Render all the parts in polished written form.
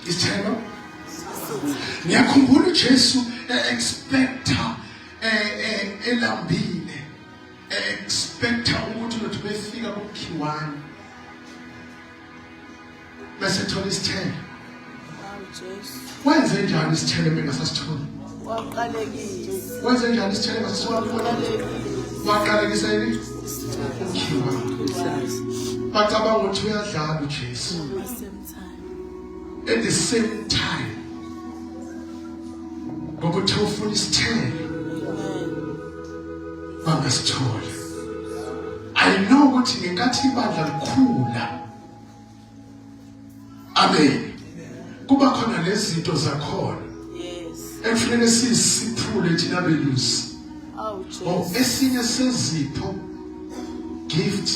Isithelo. Ngiyakhumbula uJesu expecta elambile. Expecta ukuthi uthi befika kuKhiwani. Bese thola isithelo. Wenze njani isithelo bengasasitholi? Waqalekisa. Wenze njani isithelo bengasasitholi? Waqalekisa yini? Ukhiwani. Bacabanga ukuthi uyadlala uJesu. At the same time, ngokuthi ufuna isithelo bangasithola. I know ukuthi ngenkathi ibandla likhula, amen, kuba khona lezi zinto zakhona ekufanele siziphule thina belusi. Esinye sezipho gift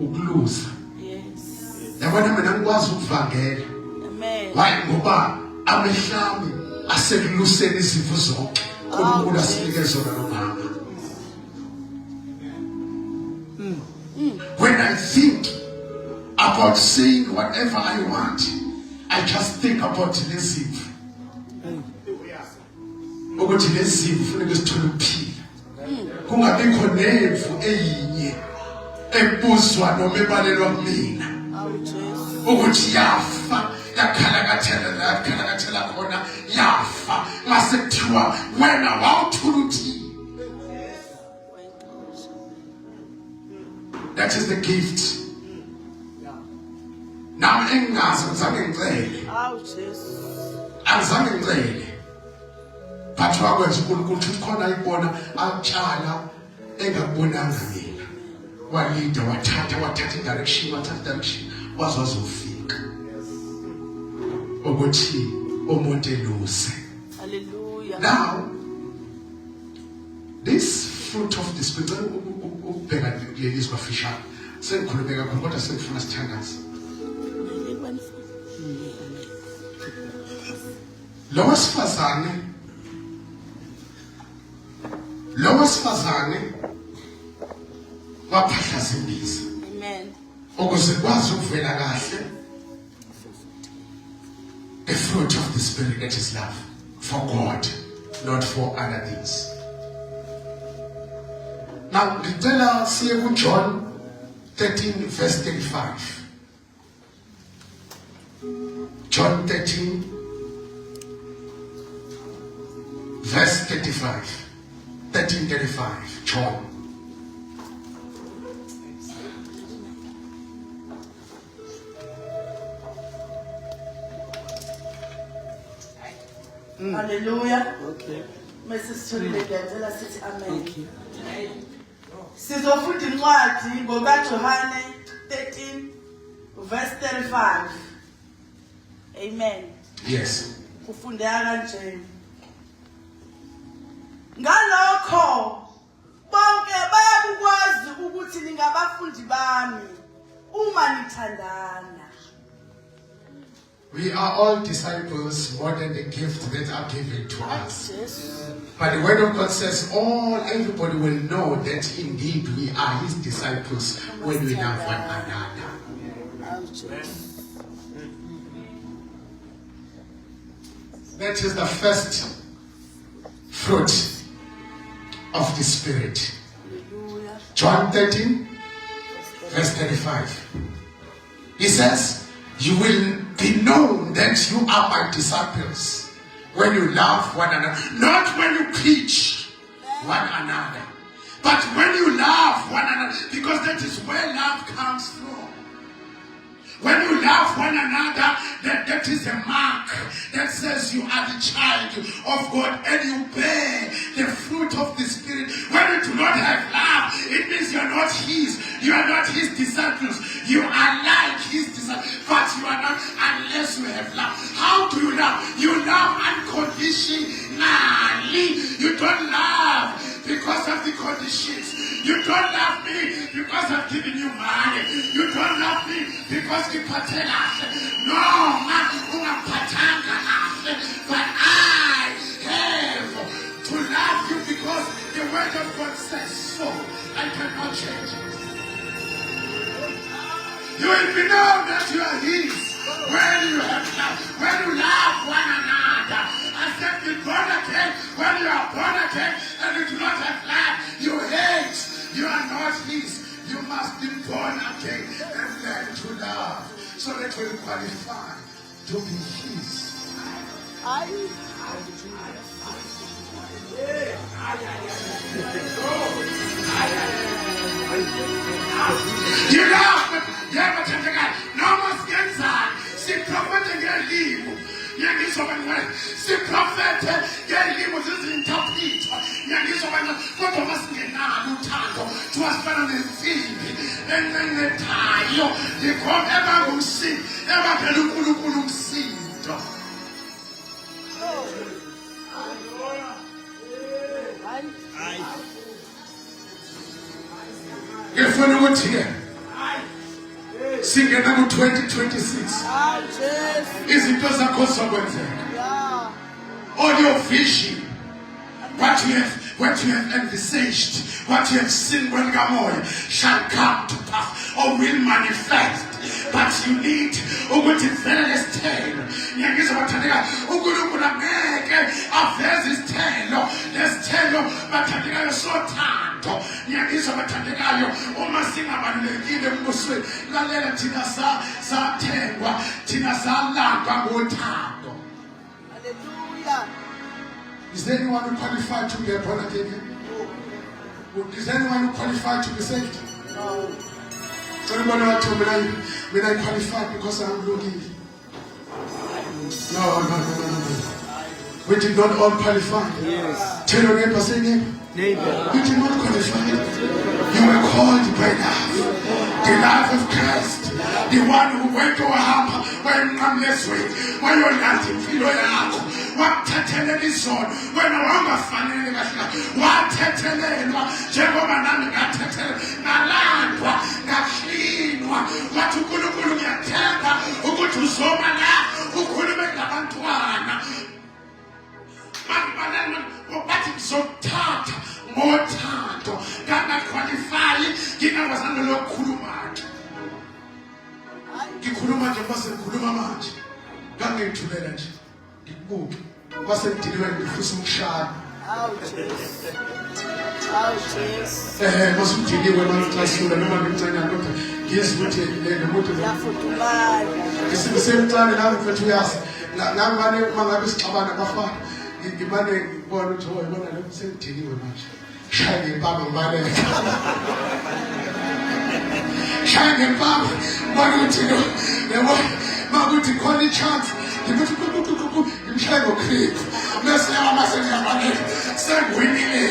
ukuluza. Yabona mina ngikwazi ukuvangela. Hayi ngoba amehlami asekuluseni izifo zonke uNkulunkulu asinike zona nomama. When I think about saying whatever I want, I just think about lezifo. Ukuthi lezifo kufanele sithole ukuphila. Kungabikho nemvu eyinye ebuzwa noma ebalelwa kumina. Ukuthi yafa yakhalakathela khona yafa mase kuthiwa wena wawuthuluthi. That is the gift. Nami engazi ngizange ngicele. Angizange ngicele. But wakwenza uNkulunkulu ukuthi khona ayibona atshala engakubonanga mina. Walida wathatha direction wazozofika. Ukuthi umuntu eluze. Hallelujah. Now this fruit of the spirit ubheka leli kwafisha sengikhulumeka kakhulu kodwa sengifuna sithandaze. Lo wesifazane waphahlaza imbiza. Amen. Ukuze kwazi ukuvela kahle the fruit of the spirit, that is love for God, not for other things. Now ngicela siye ku John 13 verse 35. John 13 verse 35. 13:35. John. Hallelujah. Okay. Mrs. Tolile ngiyacela sithi amen. Sizofunda incwadi ngokaJohane 13 verse 35. Amen. Yes. Kufundeka kanje. Ngalokho bonke bayakwazi ukuthi ningabafundi bami uma nithandana. We are all disciples more than the gift that are given to us. But the word of God says everybody will know that indeed we are his disciples when we love one another. That is the first fruit of the Spirit. John 13 verse 35. He says, you will be known that you are my disciples when you love one another. Not when you preach one another, but when you love one another, because that is where love comes from. When you love one another, that is a mark that says you are the child of God and you bear the fruit of the Spirit. When you do not have love, it means you are not his. You are not his disciples. You are like his disciples, but you are not unless you have love. How do you love? You love unconditionally. You don't love because of the conditions. You don't love me because I've given you money. You don't love me because you patela. No, but I have to love you because the word of God says so. I cannot change it. You will be known that you are his when you have love, when you love one another. I said be born again. When you are born again and you do not have love, you hate. You are not his. You must be born again and learn to love so that you will qualify to be his. You love, but no more scared. See, prophet and leave. Si prophet ngelimo zizinterpret ngiyizobana kodwa masingenalo uthando siwasifana nensimbi enenetayo ikhona ebangumsindo ebaphela uNkulunkulu umsindo. Ngifuna ukuthi ke singena ku-2026 izinto zakho zokwenzeka. All your vision, what you have envisaged, what you have seen when Gamoy shall come to pass or will manifest. But you need ukuthi vele lesithelo ngiyakubathandeka uNkulunkulu angeke aveze isithelo lesithelo bathandekayo sothando. Ngiyakubathandekayo uma singabalulekile embusweni lalela thina sathengwa thina salangwa ngothando. Hallelujah. Is there anyone who qualified to be born again? Is there anyone who qualified to be saved? No. So anybody want to when I qualified because I'm looking? No. We did not all qualify. Yes. Tell your neighbor, say neighbor. You did not qualify. You were called by love. The love of Christ. The one who went to a hamper when I'm less weight. When you're not in filo yako. Watetele zone. When I want to find it. Watetele. Jehovah nami gatetele. Nalandwa. Gashlinwa. Watukulu yatemba. Ukutuzoma la. Ukulume labantwana. Bathi ngizothatha ngothando kangaqualify ngingabazana lokukhuluma nje. Ngikhuluma nje base ngikhuluma manje. Ngangithubela nje. Ngikubuke. Base ngidiliwe ngifisa ukushaya. Base ngidiliwe manje noma ngicela kodwa ngiyizwe ukuthi le muntu yafudumala. Ngisemncane la mfethu uyazi. Ngangane mangabe sixabana abafana. Ngibane ngibona ukuthi oyibona lo sengidiliwe manje. Shaya ngempama ngibaleka. Shaya ngempama ngibona ukuthi lo yebo makuthi khona ichance ngibuthi ngimshaya ngokhipho bese yamasengiyabhaleka sengwinile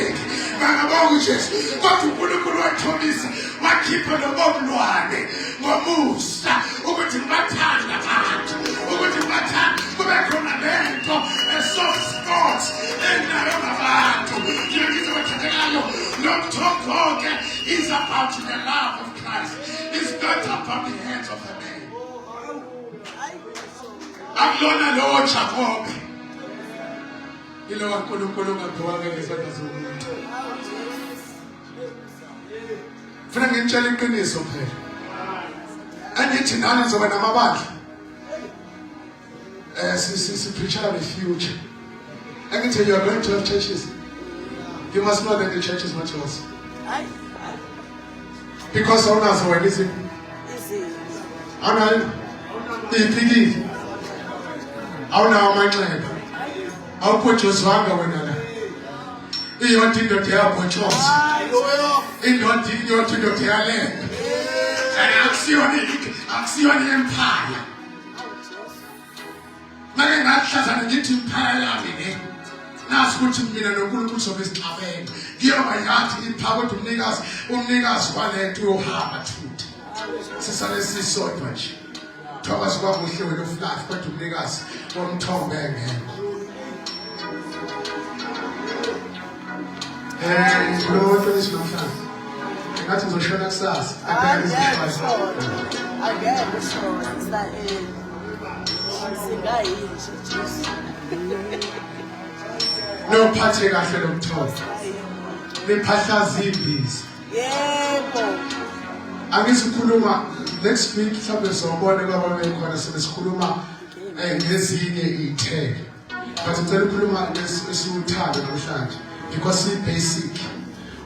ngabona uJesu kodwa uNkulunkulu wathobisa wakhipha lobulwane ngomusa ukuthi ngibathanda abantu ukuthi ngibathanda kube khona lento soft spots enayo ngabantu ngiyakubathandekayo lo mthombo ke is about the love of Christ. It's not about the hands of the man. Akulona lo Jacob ilo waNkulunkulu ngaphiwanga ngezandla zomuntu. Funa ngitshela iqiniso phela. Andithi nani zoba namabandla. Preach about the future. I can tell you are going to have churches. You must know that the church is not yours. Because owners are anything. I know. I know my client. I'll put your swagger when I you want to get your choice. You don't think you want to get your land. And action empire. Manje ngahlazana ngithi imphaya yami nazi ukuthi mina noNkulunkulu sobe sixabene ngiyoba yathi iphaka kodwa umnikazi walento uyohamba thuthi sisale sisodwa nje thokoza kwakuhle wena uflash kodwa umnikazi womthombo engekho. Lo lesinofana ngathi ngizoshona kusasa no phathe kahle lomthombo lephahlaza imbiza. Yebo. Angisikhuluma next week mhlawumbe sobone kwaba bekhona sebesikhuluma ngezinye iy'thelo. But ngicela ukukhuluma esiwuthando namhlanje because it's basic.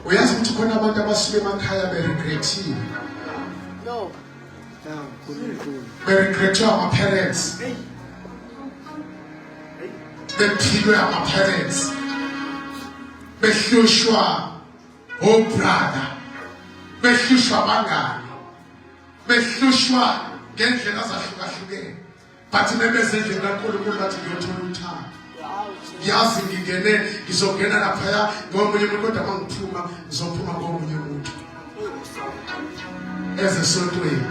Uyazi ukuthi khona abantu abasuke emakhaya beregrethile. No. Beregrethwe ama-parents. Bephilwe ama-parents. Behlushwa obrother. Behlushwa abangani. Behlushwa ngendlela ezahlukahlukene. But nebezendlela kaNkulunkulu bathi ngiyothola uthando. Yazi ngingene ngizongena laphaya ngomunye umuntu kodwa mangiphuma ngizophuma ngomunye umuntu. Ezesontweni.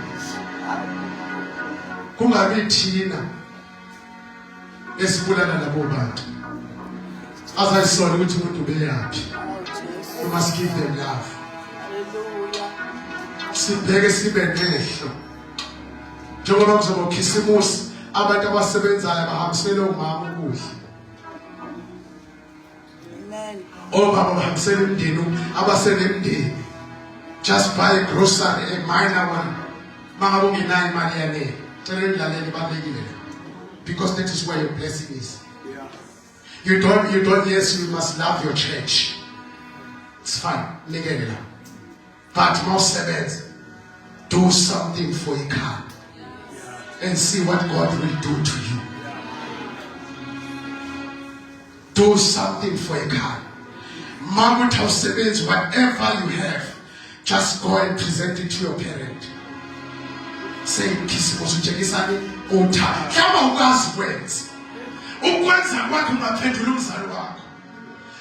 Kungabi thina esibulala labo bantu. Azayisona ukuthi umuntu ubeyaphi. You must give them love. Sibheke sibe nehlo. Njengoba kuzoba ukhisimusi abantu abasebenzayo bahambisele umama ukudla. Obaba bahambisele imindeni abasenemndeni. Just buy grocery, a minor one. Mangabe ungenayo imali yanele. Cela indlaleni balekile. Because that is where your blessing is. You don't, yes, you must love your church. It's fine. But most servants, do something for a car. And see what God will do to you. Do something for a car. Mammoth house servants, whatever you have, just go and present it to your parent. Say, Kisimusu Jekisani, Ota. Kama ukazi kwenzi. Ukwenza kwakho ungaphendula umzali wakho.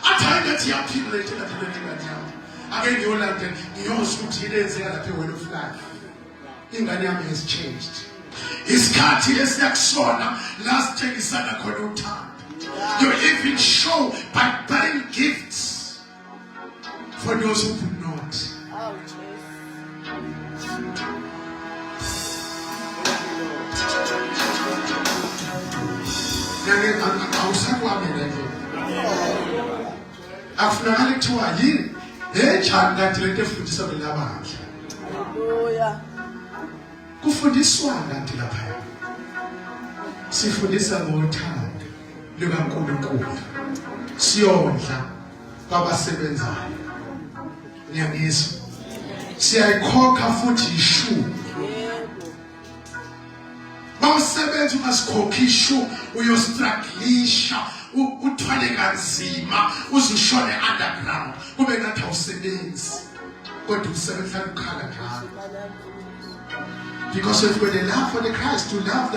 Athi ngathi yaphila lethe lapha njalo. Ake ngiyolanda ngiyozwa ukuthi ilenzeka lapha wena uflash. Ingane yami has changed. Isikhathi esiyakusona last thengisana khona uthando. You even show by buying gifts for those who could not. Awusakwami leyo. Afunakala kuthiwa yini? Njani kanti lento efundisa belabandla. Hallelujah. Kufundiswa kanti lapha. Sifundisa ngothando lukaNkulunkulu. Siyondla kwabasebenzayo. Ngiyangizwa. Siyayikhokha futhi ishumi. Mawusebenza ungasikhokhisho uyostrugglisha uthwale kanzima uzushone underground kube ngathi awusebenzi kodwa usebenza ukhala njalo. Because if with a love for the Christ, you love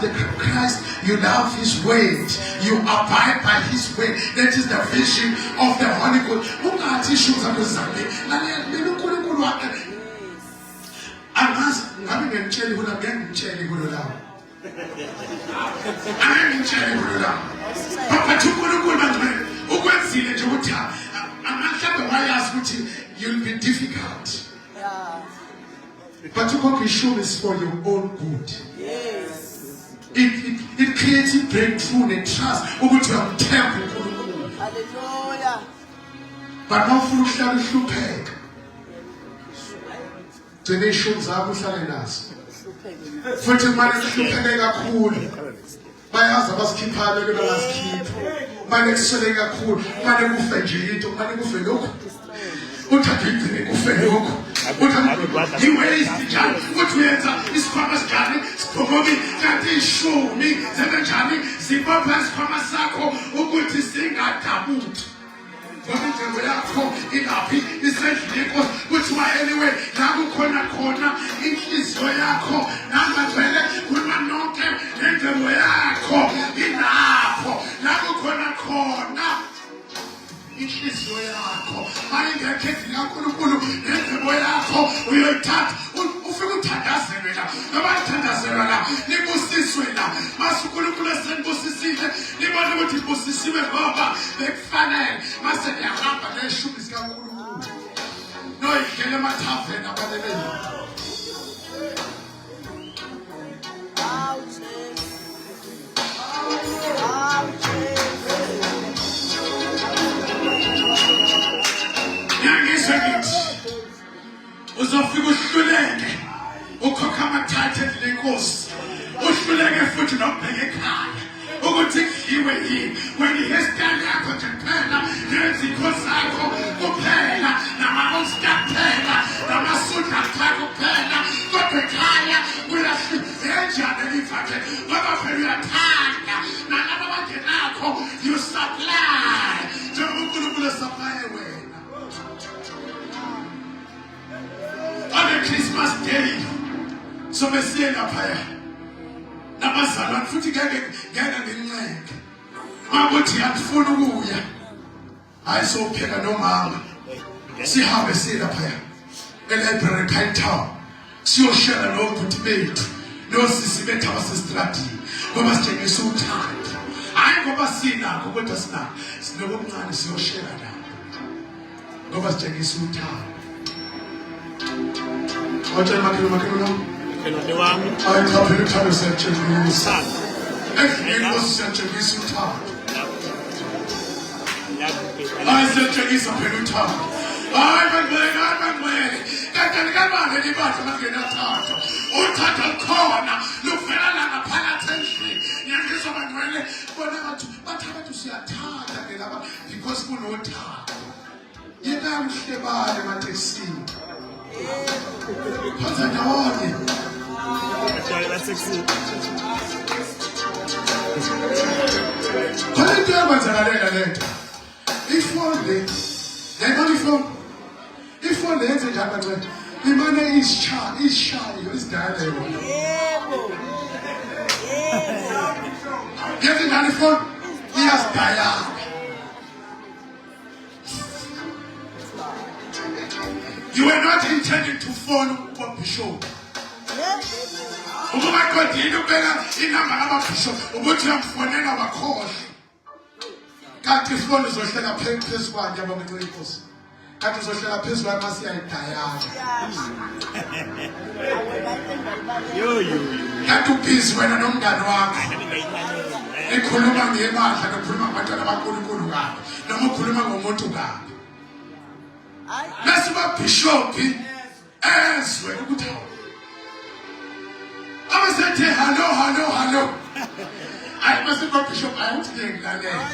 the Christ, you love His word, you abide by His word. That is the vision of the Holy Ghost. Ungathi shuza kuzame nalelo uNkulunkulu wakhe. Angazi ngabe ngimtshela ukuthi ngengimtshela kulo lawo. Angengimtshela kulo lawo. Papa uNkulunkulu manje ukwenzile nje ukuthi amahlambe wayazi ukuthi you'll be difficult. Yeah. But ukhokhishumi is for your own good. Yes. It creates a breakthrough and trust ukuthi uyamthemba uNkulunkulu. Hallelujah. But mawufuna ukuhlala uhlupheka. Gcina ishumi zakho uhlale nazo. Futhi manje uhlupheke kakhulu. Bayazi abasikhiphayo ke bangasikhipha. Manje kusele kakhulu. Manje kufe nje into, manje kufe lokho. Uthathe igcine kufe lokho. Uthathe iwaste njani? Uthi uyenza isikhwama sinjani? Siphokomi kanti ishumi zenze njani? Sibopha isikhwama sakho ukuthi singadabuki. Ngoba yakho ingaphi isendleko kuthiwa anyway la kukhona khona inhliziyo yakho nangavele khuluma nonke nendleko yakho ilapho la kukhona khona inhliziyo yakho ayingekho endlini kaNkulunkulu nendleko yakho uyoyithatha ufike uthandazele la noma uthandazela la nibusiswe la mase uNkulunkulu esenibusisile nibone ukuthi ibusisiwe ngoba bekufanele mase niyahamba neshumi zikaNkulunkulu noyidlela emathaveni abaleleni. uzofika uhluleke ukhokha amathathe endlini enkosi uhluleke futhi nokubheka ekhaya ukuthi kudliwe yini when ihestyle yakho nje kuphela nezikho zakho kuphela nama-osta kuphela namasunda akho kuphela kodwa ekhaya kuyaenjani elivakhe ngoba phela uyathanda nalabo abangenakho you supply njengoba uNkulunkulu esuplaye wena. On a Christmas day so besiye laphaya nabazalwane futhi ngeke nginceke makuthi yakufuna ukuya hayi sopheka nomama sihambe siye laphaya e-library Cape Town siyoshare nobhuti bethu nosisi bethu abasestradini ngoba sitshengisa uthando hayi ngoba sinakho kodwa sinokuncane siyoshare nabo ngoba sitshengisa uthando. Watshela makhelwane wami hayi cha phela uthando siyatshengisa endlini siyatshengisa uthando hayi siyatshengisa phela uthando hayi bangcwele kanti kabani libandla bangenathando uthando lukhona luvela la ngaphakathi endlini ngiyangizwa bangcwele bona bathi abantu siyathanda ke laba because kunothando yinamhle bale ematekisini phansi ndawonye khona into yamenzakalela lento ifoni ifoni yenze njani banceda imane isishayo isidala yona yenze njani ifoni iyasidayana. You were not intending to phone Bishop. Ukuba kodini ubeka inamba kababishop ukuthi uyamfonela wakhohle. Kanti ifoni izohlela phezu kwakhe abamncane inkosi. Kanti izohlela phezu kwakhe masiyayidayana. Kanti ubhizi wena nomngane wakho. Ikhuluma ngemandla nokhuluma ngabantwana baNkulunkulu kabi noma ukhuluma ngomuntu kabi. Nasiba bishop ezwe ukuthi abasethi hello ayi masiba bishop ayuthi ngilalela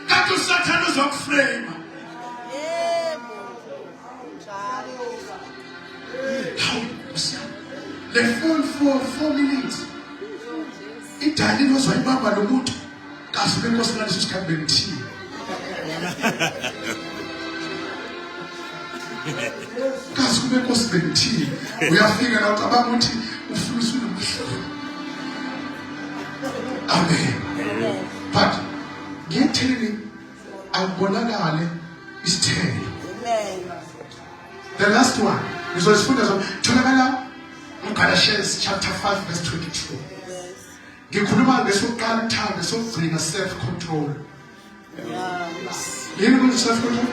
kanti usathana uzokuframe le phone for 4 minutes idalini ozoyibamba lo muntu kahle benkosi ngaleso sikhathi bengithini kasi kube nkosi bengithini uyafika la ucabanga ukuthi ufuna usunomhlolo. Amen. But ngiyetheleni akubonakale isithelo. The last one ngizosifunda tholakala uGalatians chapter 5 verse 22. Ngikhuluma ngesokuqala uthando sokugcina self control. Yini ukuthi self control?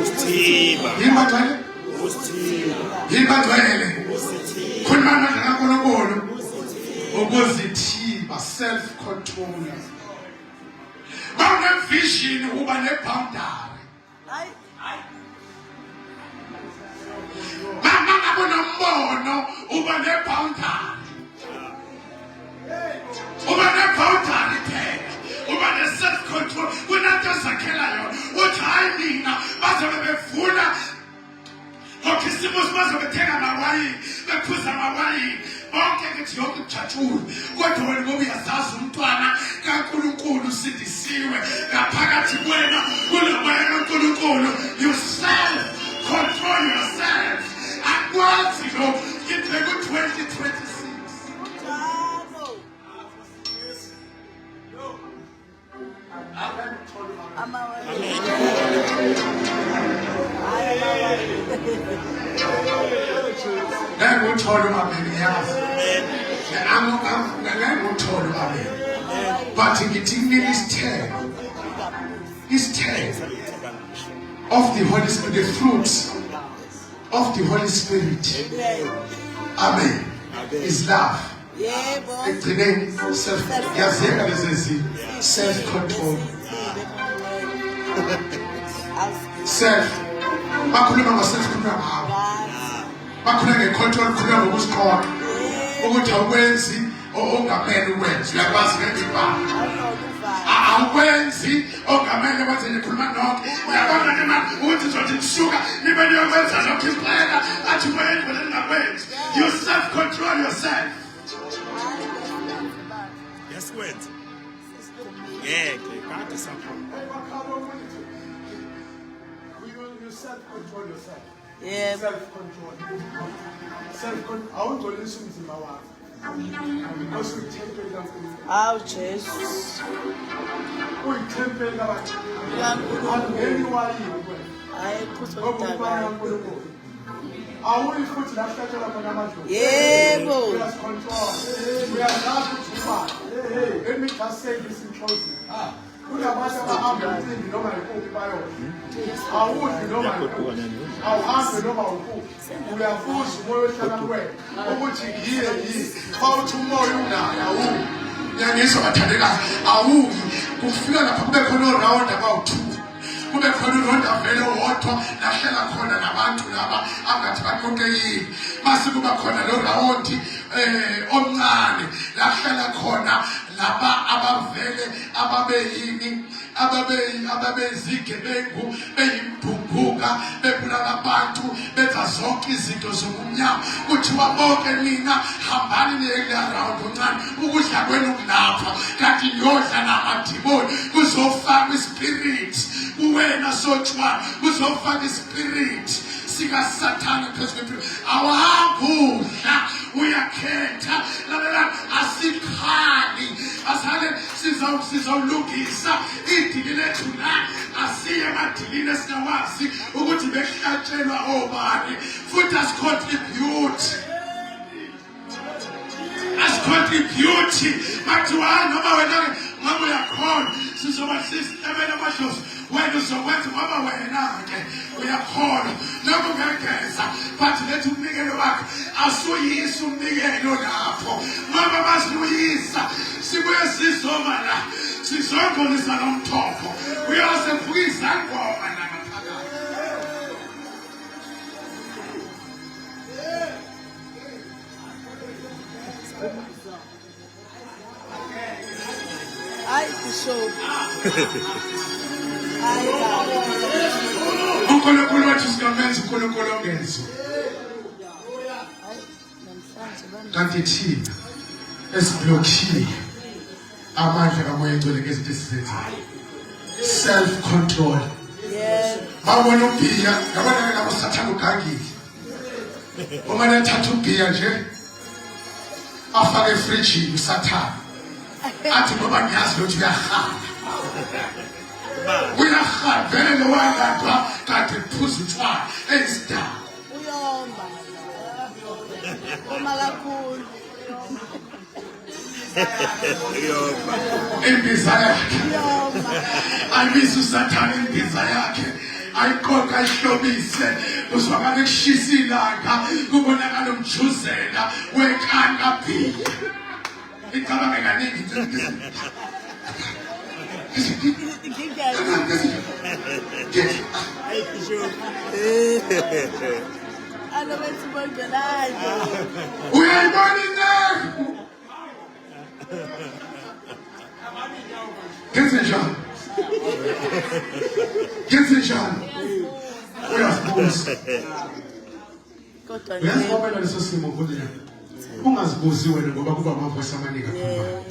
Usithiba. Yini baqale? Usithiba. Yini baqale? Usithiba. Khuluma ngakaNkulunkulu. Ukuzithiba, self control. Bawune vision uba ne boundary. Mama ngabona umbono uba ne boundary. Uba ne boundary phela. Uba ne self control. Kunanto zakhelayo. Uthi hayi mina bazobe bevuna ngokhisimusi bazobe bethenga amawayini bephuza amawayini bonke ngithi yonke ujatshulu kodwa wena ngoba uyazazi umntwana kaNkulunkulu usindisiwe ngaphakathi kwena kulomoya kaNkulunkulu. You self control yourself. Akwazi lo ngibheka u-2026 nguthola umabili yazi nguthola umabili but ngithi kunile isithelo of the Holy Spirit, the fruits of the Holy Spirit. Amen. Is love. Egcineni yazeka lezi self control, self bakhuluma ngosesi khuluma ngawo bakhuluma ngecontrol khuluma ngokusiqoqa ukuthi awukwenzi ongamele ukwenza uyakwazi ngempilo awukwenzi ongamele wenze ngikhuluma nonke uyabona ke manje ukuthi uzothi kusuka nibe niyokwenza lokho impela athi wenze wena ningakwenzi you self control yourself Yes, wait. Yeah, kade sapho. You self-control yourself. Yeah. Self-control. Self-control. Awungcolisi umzimba wakho. Because uyithempeli kaNkulunkulu. Awu Jesus. Uyithempeli kabantu. kaNkulunkulu. Angeni wayini wena. Hayi iphutha Ngoba udaba. kaNkulunkulu. Awuyi futhi la kuhlatshelwa khona amadlozi. Yebo. Uyazicontrol. Uyazazi ukuthi ubani. Let me just say this in closing. Kunabantu abahamba emcimbi noma yikuphi bayona. Awudli noma yikuphi. Awuhambe noma ukuphi. Uyafuza umoya ohlala kuwena. Ukuthi yiye yini. Bawuthi umoya unayo awuyi. Ngiyangizwa bathandekazi awuyi kufika lapha kube khona round about 2 kube khona uronda vele wodwa lahlela khona nabantu laba angathi baqoqekile mase kuba khona lo round omncane lahlela khona laba abavele ababeyini ababezigebengu beyimbhunguka bebulala abantu benza zonke izinto zomnyama kuthiwa bonke nina hambani niye round oncane ukudla kwenu kulapha kanti yodla namadimoni kuzofaka ispirit uwena sochwa kuzofaka ispirit sika Satan phezulu awahambula uyakhetha lalela asikhali asale sizawulungisa idili lethu la asiye emadilini esinawazi ukuthi behlatshelwa obani futhi asicontribute mathiwa noma wena ngabe uyakhona sizoba sistemele amadlozi wena uzokwenza ngoba wena-ke uyakhona noma ungengeza but lethu umnikelo wakhe asuyisa umnikelo lapho ngoba masiyisa sibuye sizoma la sizongolisa nomthombo uyasephukisa ngoma nangaphakathi Hayi Bishop. Hayi baba. uNkulunkulu wethu singamenza uNkulunkulu ongezwa Namhlanje kanti thina esiblokhile amandla kamoya engcwele ngezinto esizenzayo self control yeah. babona ubhiya ngabona labo sathana ugangile uma nethatha ubhiya nje afake efrijini usathana athi ngoba ngiyazi ukuthi uyahamba vele lo wangadwa kanti phuza utshwala eyisidaba Uyomba. Uma kakhulu. Yomba. imbiza yakhe Uyomba. ayibise usathana imbiza yakhe ayiqoqa ayihlobise kuzwakala kushisa ilanga kubonakala umjuzela wenkanga bhiya icabanga kaningi Hey, Bishop. Ano bethi bongelanje. uyayibona inceku kenzenjani uyazibuza Kodwa uyazibopela leso simo kulina ungazibuzi wena ngoba kuba amavoice amaningi akhulumayo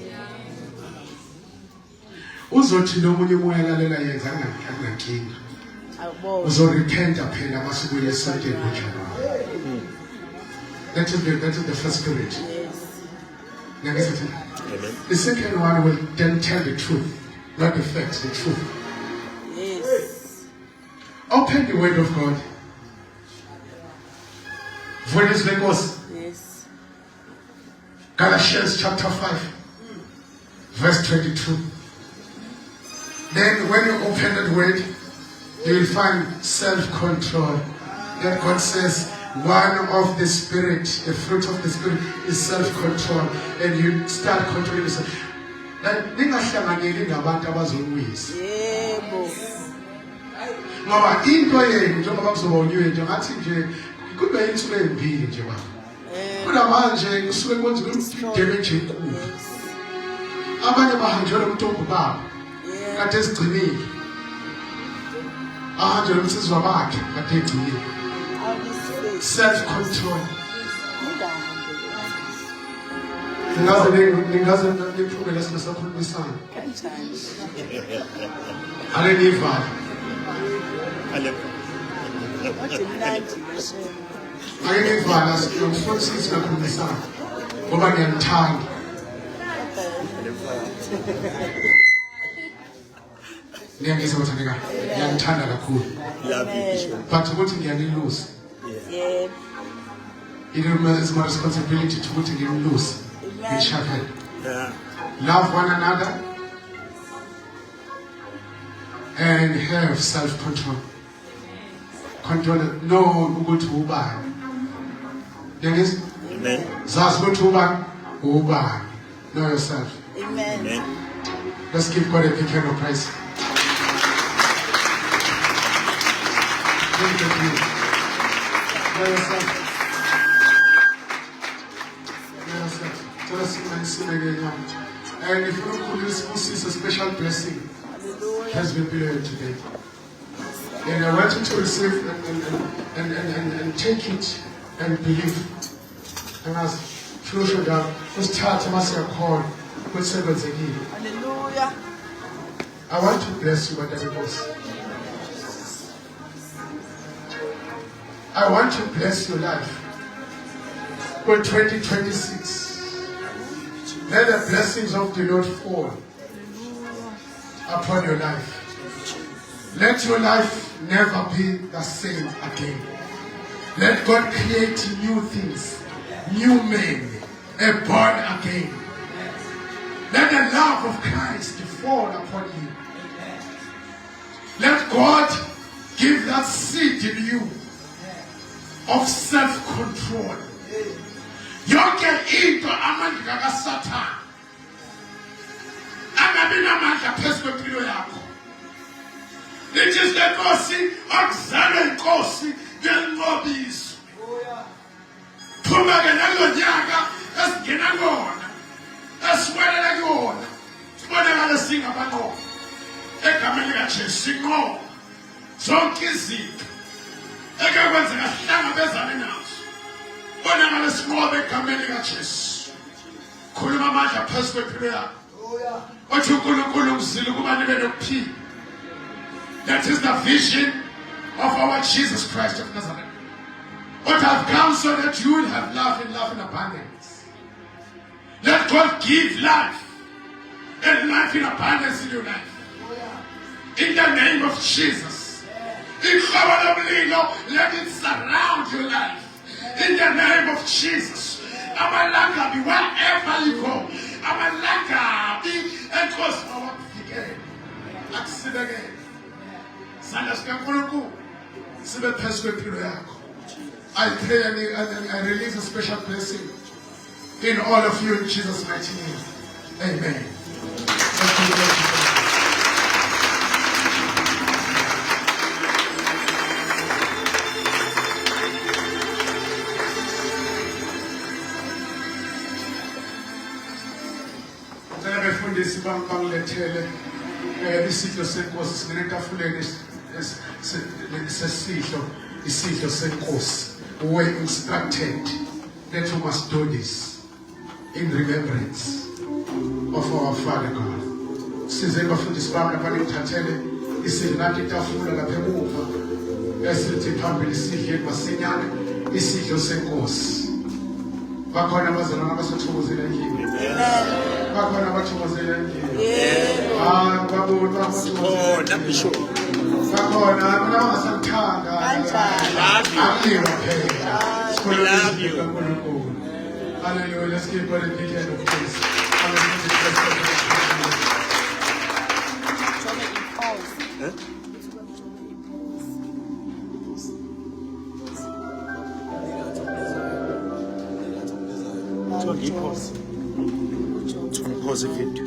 uzothi nomunye umoya lalela yenza akunankinga awubona. uzorepenta phela masubuye esontweni ngoJanuwari that is the first spirit Yes. Amen. the second one will then tell the truth not the facts the truth Yes. open the word of God Voice Lagos Yes. Galatians chapter 5 verse 22 then when you open that word you will find self-control that God says one of the spirit the fruit of the spirit is self-control and you start controlling yourself ningahlanganyeli nabantu abazonwisa Yebo. ngoba into yenu njengoba kuzobonyiwe nje ngathi nje kube insuku ezimbili nje baba kunamanje kusuke kwenza umdebe nje inkulu abanye bahanjelwa umntombo baba kade esigcinile ahanjelwa umsizwa bakhe kade egcinile self control ningaze niphume lesimo sakhulumisana alenivala ake nivala siyofuthi singakhulumisana ngoba ngiyanithanda ngiyangizwa ukuthi andika ngiyanithanda kakhulu but ukuthi ngiyanilusa it's my responsibility to put him loose in shepherd. Love one another and have self-control. Control no ukuthi ubani. Yangizwa? Amen. Zazi ukuthi ubani. Know yourself. Amen. Let's give God a big hand of praise. Know yourself. And if you could receive a special blessing has been below today. And I want you to receive and take it and believe. And as Flusha down, just start to call with servants again. Hallelujah. I want to bless you, whatever it is. I want to bless your life for 2026. Let the blessings of the Lord fall upon your life. Let your life never be the same again. Let God create new things, new men, born again. Let the love of Christ fall upon you. Let God give that seed in you of self-control. Yonke into amandla kaSathane angabi namandla phezu kwempilo yakho. Lithi lenkosi akuzalwe inkosi ngenqobiso. Phuma ke nalo nyaka esingena kona esiwelela kona sibonakala singabanqobi egameni likaJesu sinqoba zonke izinto ekakwenzeka sihlangabezane nazo. Bonakala sinqobe egameni likaJesu. Khuluma amandla phezu kwempilo yakho. Othi uNkulunkulu uzile ukuba nibe nokuphila. That is the vision of our Jesus Christ of Nazareth. But I've come so that you will have life and life in abundance. Let God give life and life in abundance in your life. In the name of Jesus. Let it surround your life. In the name of Jesus. Amalanga be wherever you go. Amalanga be and cause our again. Accept again. I pray and I release a special blessing in all of you in Jesus' mighty name. Amen. Befundisi bangilethele isidlo senkosi sinetafuleni sesidlo isidlo senkosi we instructed that we must do this in remembrance of our Father God. Size bafundisi bami lapha ngithathele isidlo nathi itafula lapha emuva esithi phambili isidlo masinyane isidlo senkosi. Bakhona abazalwana abasathokozela endlini. Bakhona abathokozela endlini. Babona abathokozela. Bishop. Bakhona abangasathanda. Akuyiwa phela. We love you. Hallelujah. Let's give God a big hand of praise. Pause it.